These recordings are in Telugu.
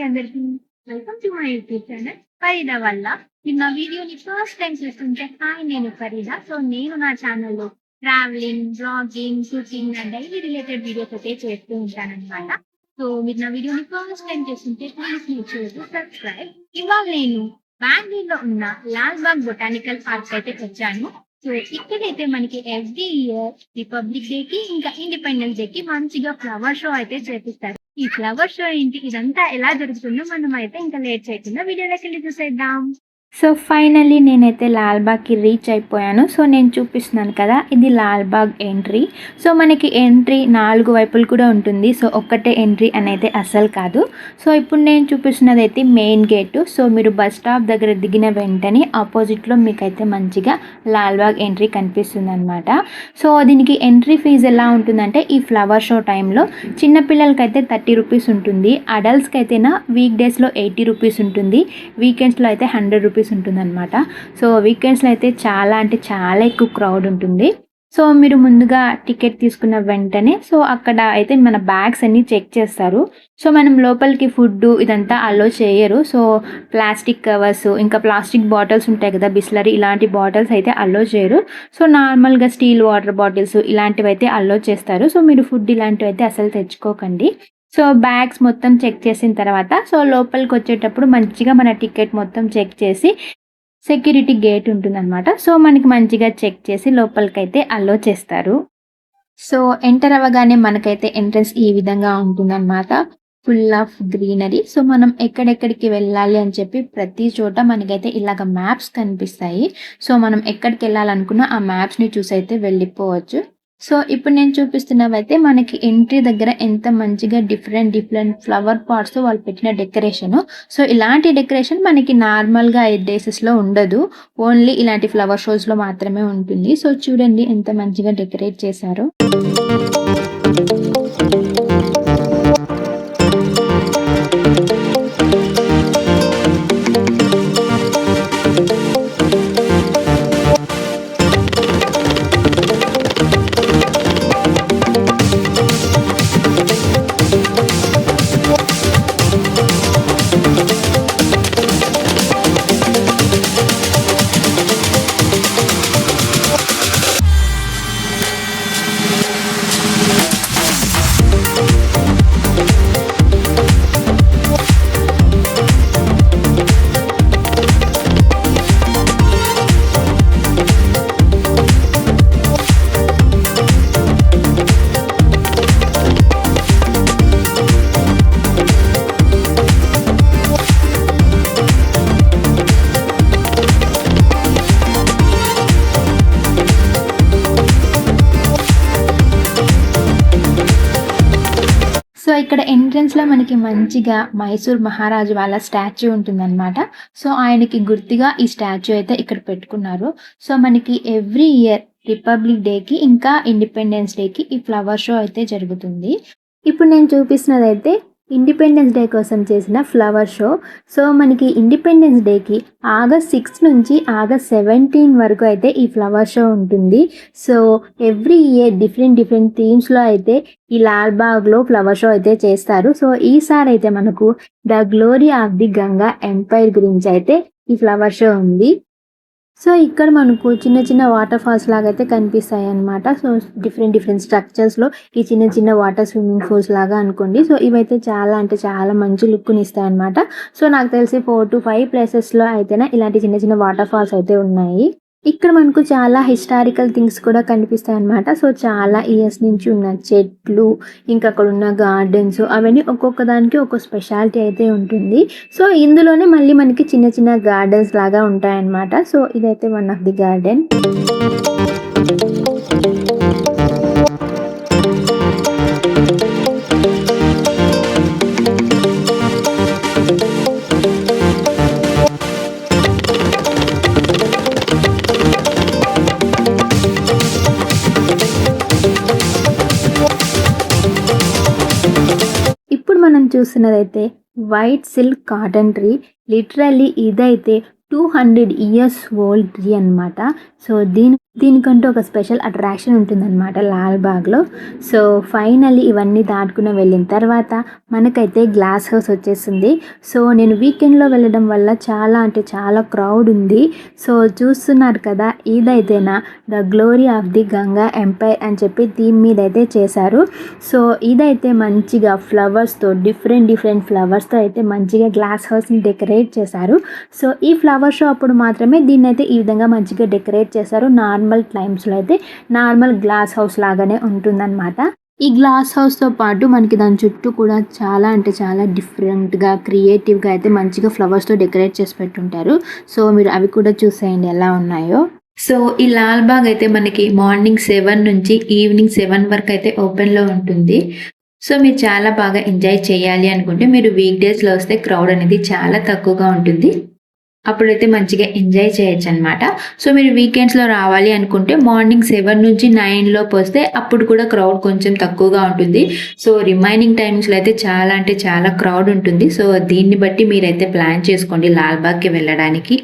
అందరికీ welcome to my YouTube channel Farida వల్ల. మీరు నా వీడియోని ఫస్ట్ టైం చూస్తుంటే హాయ్, నేను ఫరీదా. సో నేను నా ఛానల్లో travelling, blogging, cooking and daily related videos అయితే చేస్తూ ఉంటానన్నమాట. సో మీరు నా వీడియోని ఫస్ట్ టైం చూస్తుంటే please make sure to subscribe. ఇవాళ నేను బెంగళూరులో ఉన్న లాల్బాగ్ బొటానికల్ పార్క్ అయితే వచ్చాను. సో ఇక్కడైతే మనకి ఎవ్రీ ఇయర్ రిపబ్లిక్ డే కి ఇంకా ఇండిపెండెన్స్ డే కి మంచిగా ఫ్లవర్ షో అయితే చేపిస్తారు. ఈ ఫ్లవర్ షో ఏంటి, ఇదంతా ఎలా జరుగుతుందో మనం అయితే ఇంకా లేట్ చేయకుండా వీడియోలోకి వెళ్ళి చూసేద్దాం. సో ఫైనల్లీ నేనైతే లాల్బాగ్కి రీచ్ అయిపోయాను. సో నేను చూపిస్తున్నాను కదా, ఇది లాల్బాగ్ ఎంట్రీ. సో మనకి ఎంట్రీ 4 వైపులు కూడా ఉంటుంది. సో ఒక్కటే ఎంట్రీ అనేది అస్సలు కాదు. సో ఇప్పుడు నేను చూపిస్తున్నది అయితే మెయిన్ గేటు. సో మీరు బస్ స్టాప్ దగ్గర దిగిన వెంటనే ఆపోజిట్లో మీకైతే మంచిగా లాల్బాగ్ ఎంట్రీ కనిపిస్తుంది అనమాట. సో దీనికి ఎంట్రీ ఫీజు ఎలా ఉంటుందంటే, ఈ ఫ్లవర్ షో టైంలో చిన్నపిల్లలకైతే 30 రూపీస్ ఉంటుంది, అడల్ట్స్కి అయితేనా వీక్ డేస్లో 80 రూపీస్ ఉంటుంది, వీకెండ్స్లో అయితే 100 రూపీస్ ఉంటుందన్నమాట. సో వీకెండ్స్లో అయితే చాలా ఎక్కువ క్రౌడ్ ఉంటుంది. సో మీరు ముందుగా టికెట్ తీసుకున్న వెంటనే సో అక్కడ అయితే మన బ్యాగ్స్ అన్ని చెక్ చేస్తారు. సో మనం లోపలికి ఫుడ్ ఇదంతా అలో చేయరు. సో ప్లాస్టిక్ కవర్స్, ఇంకా ప్లాస్టిక్ బాటిల్స్ ఉంటాయి కదా, బిస్లరీ ఇలాంటి బాటిల్స్ అయితే అలో చేయరు. సో నార్మల్గా స్టీల్ వాటర్ బాటిల్స్ ఇలాంటివి అయితే అలో చేస్తారు. సో మీరు ఫుడ్ ఇలాంటివి అయితే అసలు తెచ్చుకోకండి. సో బ్యాగ్స్ మొత్తం చెక్ చేసిన తర్వాత సో లోపలికి వచ్చేటప్పుడు మంచిగా మన టికెట్ మొత్తం చెక్ చేసి సెక్యూరిటీ గేట్ ఉంటుందన్నమాట. సో మనకి మంచిగా చెక్ చేసి లోపలికైతే అలో చేస్తారు. సో ఎంటర్ అవ్వగానే మనకైతే ఎంట్రన్స్ ఈ విధంగా ఉంటుందన్నమాట, ఫుల్ ఆఫ్ గ్రీనరీ. సో మనం ఎక్కడెక్కడికి వెళ్ళాలి అని చెప్పి ప్రతి చోట మనకైతే ఇలాగ మ్యాప్స్ కనిపిస్తాయి. సో మనం ఎక్కడికి వెళ్ళాలనుకున్నా ఆ మ్యాప్స్ని చూసి అయితే వెళ్ళిపోవచ్చు. సో ఇప్పుడు నేను చూపిస్తున్నవైతే మనకి ఎంట్రీ దగ్గర ఎంత మంచిగా డిఫరెంట్ ఫ్లవర్ పాట్స్ వాళ్ళు పెట్టిన డెకరేషన్. సో ఇలాంటి డెకరేషన్ మనకి నార్మల్గా 5 డేసెస్లో ఉండదు, ఓన్లీ ఇలాంటి ఫ్లవర్ షోస్లో మాత్రమే ఉంటుంది. సో చూడండి ఎంత మంచిగా డెకరేట్ చేశారో. సో ఇక్కడ ఎంట్రన్స్లో మనకి మంచిగా మైసూర్ మహారాజు వాళ్ళ స్టాచ్యూ ఉంటుందన్నమాట. సో ఆయనకి గుర్తుగా ఈ స్టాచ్యూ అయితే ఇక్కడ పెట్టుకున్నారు. సో మనకి ఎవ్రీ ఇయర్ రిపబ్లిక్ డేకి ఇంకా ఇండిపెండెన్స్ డేకి ఈ ఫ్లవర్ షో అయితే జరుగుతుంది. ఇప్పుడు నేను చూపిస్తున్నది అయితే ఇండిపెండెన్స్ డే కోసం చేసిన ఫ్లవర్ షో. సో మనకి ఇండిపెండెన్స్ డేకి ఆగస్ట్ 6 నుంచి ఆగస్ట్ 17 వరకు అయితే ఈ ఫ్లవర్ షో ఉంటుంది. సో ఎవ్రీ ఇయర్ డిఫరెంట్ థీమ్స్లో అయితే ఈ లాల్బాగ్లో ఫ్లవర్ షో అయితే చేస్తారు. సో ఈసారి అయితే మనకు the glory of the Ganga empire గురించి అయితే ఈ ఫ్లవర్ షో ఉంది. సో ఇక్కడ మనకు చిన్న వాటర్ ఫాల్స్ లాగా అయితే కనిపిస్తాయి అన్నమాట. సో డిఫరెంట్ స్ట్రక్చర్స్లో ఈ చిన్న వాటర్ స్విమ్మింగ్ పూల్స్ లాగా అనుకోండి. సో ఇవైతే చాలా మంచి లుక్ని ఇస్తాయి అన్నమాట. సో నాకు తెలిసి 4 to 5 ప్లేసెస్లో అయితేనే ఇలాంటి చిన్న వాటర్ ఫాల్స్ అయితే ఉన్నాయి. ఇక్కడ మనకు చాలా హిస్టారికల్ థింగ్స్ కూడా కనిపిస్తాయి అన్నమాట. సో చాలా ఇయర్స్ నుంచి ఉన్న చెట్లు, ఇంకా అక్కడ ఉన్న గార్డెన్స్, అవన్నీ ఒక్కొక్క దానికి ఒక్కొక్క స్పెషాలిటీ అయితే ఉంటుంది. సో ఇందులోనే మళ్ళీ మనకి చిన్న గార్డెన్స్ లాగా ఉంటాయన్నమాట. సో ఇదైతే వన్ ఆఫ్ ది గార్డెన్. మనం చూస్తున్నదైతే white silk cotton tree. Literally ఇదైతే 200 years ఓల్డ్ ట్రీ అనమాట. సో దీని దీనికంటూ ఒక స్పెషల్ అట్రాక్షన్ ఉంటుందన్నమాట లాల్బాగ్లో. సో ఫైనల్లీ ఇవన్నీ దాటుకుని వెళ్ళిన తర్వాత మనకైతే గ్లాస్ హౌస్ వచ్చేసింది. సో నేను వీకెండ్లో వెళ్ళడం వల్ల చాలా అంటే చాలా క్రౌడ్ ఉంది. సో చూస్తున్నారు కదా, ఇదైతేనా the glory of the Ganga empire అని చెప్పి థీమ్ మీద అయితే చేశారు. సో ఇదైతే మంచిగా ఫ్లవర్స్తో డిఫరెంట్ ఫ్లవర్స్తో అయితే మంచిగా గ్లాస్ హౌస్ని డెకరేట్ చేశారు. సో ఈ ఫ్లవర్ షో అప్పుడు మాత్రమే దీన్ని అయితే ఈ విధంగా మంచిగా డెకరేట్ చేశారు. నార్మల్ టైమ్స్లో అయితే నార్మల్ గ్లాస్ హౌస్ లాగానే ఉంటుందన్నమాట. ఈ గ్లాస్ హౌస్తో పాటు మనకి దాని చుట్టూ కూడా చాలా అంటే చాలా డిఫరెంట్గా క్రియేటివ్గా అయితే మంచిగా ఫ్లవర్స్తో డెకరేట్ చేసి పెట్టుంటారు. సో మీరు అవి కూడా చూసేయండి ఎలా ఉన్నాయో. సో ఈ లాల్బాగ్ అయితే మనకి మార్నింగ్ 7 నుంచి ఈవినింగ్ 7 వరకు అయితే ఓపెన్లో ఉంటుంది. సో మీరు చాలా బాగా ఎంజాయ్ చేయాలి అనుకుంటే మీరు వీక్ డేస్లో వస్తే క్రౌడ్ అనేది చాలా తక్కువగా ఉంటుంది. అప్పుడైతే మంచిగా ఎంజాయ్ చేయొచ్చు అనమాట. సో మీరు వీకెండ్స్లో రావాలి అనుకుంటే మార్నింగ్ 7 నుంచి 9 లోపు వస్తే అప్పుడు కూడా క్రౌడ్ కొంచెం తక్కువగా ఉంటుంది. సో రిమైనింగ్ టైమ్స్లో అయితే చాలా అంటే చాలా క్రౌడ్ ఉంటుంది. సో దీన్ని బట్టి మీరైతే ప్లాన్ చేసుకోండి లాల్బాగ్కి వెళ్ళడానికి.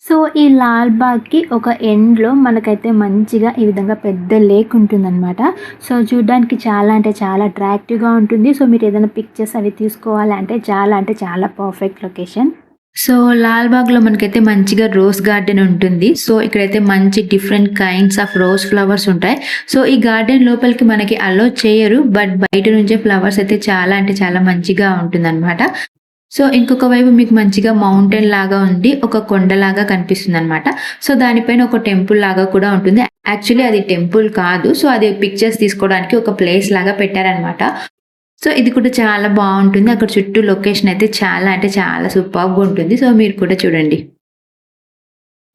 సో ఈ లాల్బాగ్కి ఒక ఎండ్లో మనకైతే మంచిగా ఈ విధంగా పెద్ద లేక్ ఉంటుందన్నమాట. సో చూడడానికి చాలా అంటే చాలా అట్రాక్టివ్గా ఉంటుంది. సో మీరు ఏదైనా పిక్చర్స్ అవి తీసుకోవాలి అంటే చాలా పర్ఫెక్ట్ లొకేషన్. సో లాల్బాగ్లో మనకైతే మంచిగా రోజ్ గార్డెన్ ఉంటుంది. సో ఇక్కడైతే మంచి different kinds of rose flowers ఉంటాయి. సో ఈ గార్డెన్ లోపలికి మనకి అలో చేయరు, బట్ బయట నుంచే ఫ్లవర్స్ అయితే చాలా అంటే చాలా మంచిగా ఉంటుందన్నమాట. సో ఇంకొక వైపు మీకు మంచిగా మౌంటైన్ లాగా ఉండి ఒక కొండలాగా కనిపిస్తుంది అనమాట. సో దానిపైన ఒక టెంపుల్ లాగా కూడా ఉంటుంది. యాక్చువల్లీ అది టెంపుల్ కాదు, సో అది పిక్చర్స్ తీసుకోవడానికి ఒక ప్లేస్ లాగా పెట్టారనమాట. సో ఇది కూడా చాలా బాగుంటుంది. అక్కడ చుట్టూ లొకేషన్ అయితే చాలా అంటే చాలా సూపర్గా ఉంటుంది. సో మీరు కూడా చూడండి.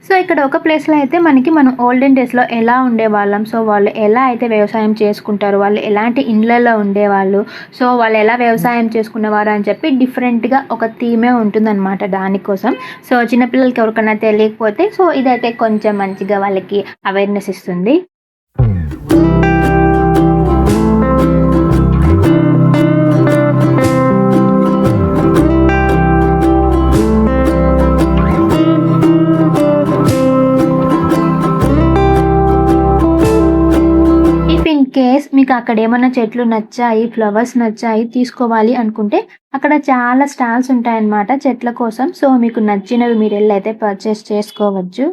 సో ఇక్కడ ఒక ప్లేస్లో అయితే మనం ఓల్డెన్ డేస్లో ఎలా ఉండేవాళ్ళం, సో వాళ్ళు ఎలా అయితే వ్యవసాయం చేసుకుంటారు, వాళ్ళు ఎలాంటి ఇండ్లలో ఉండేవాళ్ళు, సో వాళ్ళు ఎలా వ్యవసాయం చేసుకునేవారు అని చెప్పి డిఫరెంట్గా ఒక థీమే ఉంటుందన్నమాట దానికోసం. సో చిన్నపిల్లలకి ఎవరికైనా తెలియకపోతే సో ఇదైతే కొంచెం మంచిగా వాళ్ళకి అవేర్నెస్ ఇస్తుంది. కేస్ మీకు అక్కడ ఏమన్నా చెట్లు నచ్చాయి, ఫ్లవర్స్ నచ్చాయి, తీసుకోవాలి అనుకుంటే అక్కడ చాలా స్టాల్స్ ఉంటాయన్నమాట చెట్ల కోసం. సో మీకు నచ్చినవి మీరు వెళ్ళి అయితే పర్చేస్ చేసుకోవచ్చు.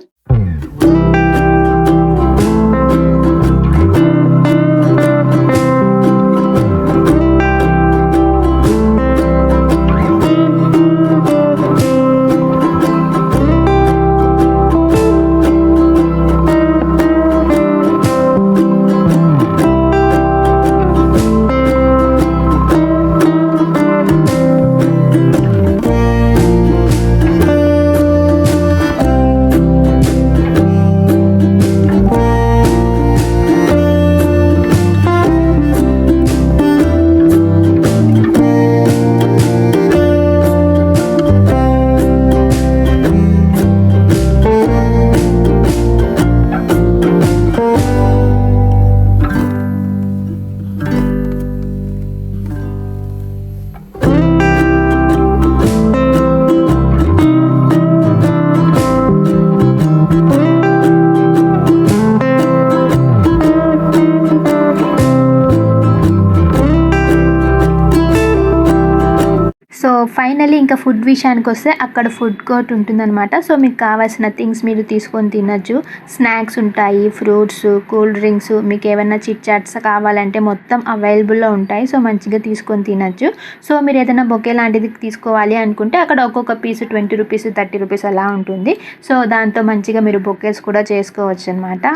సో ఫైనలీ ఇంకా ఫుడ్ విషయానికి వస్తే అక్కడ ఫుడ్ కోర్ట్ ఉంటుందన్నమాట. సో మీకు కావాల్సిన థింగ్స్ మీరు తీసుకొని తినొచ్చు. స్నాక్స్ ఉంటాయి, ఫ్రూట్స్, కూల్ డ్రింక్స్, మీకు ఏమైనా చిట్ చాట్స్ కావాలంటే మొత్తం అవైలబుల్లో ఉంటాయి. సో మంచిగా తీసుకొని తినొచ్చు. సో మీరు ఏదైనా బొకే లాంటిది తీసుకోవాలి అనుకుంటే అక్కడ ఒక్కొక్క పీస్ 20 రూపీస్, 30 రూపీస్ అలా ఉంటుంది. సో దాంతో మంచిగా మీరు బొకేస్ కూడా చేసుకోవచ్చు అనమాట.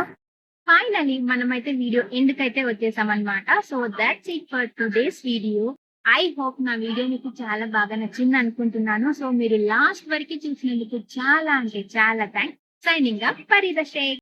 ఫైనలీ మనమైతే వీడియో ఎండ్కైతే వచ్చేసామన్నమాట. So that's it for today's video. I hope నా వీడియో మీకు చాలా బాగా నచ్చింది అనుకుంటున్నాను. సో మీరు లాస్ట్ వరకు చూసినందుకు చాలా అంటే చాలా thanks. Signing up, Farida Sheikh.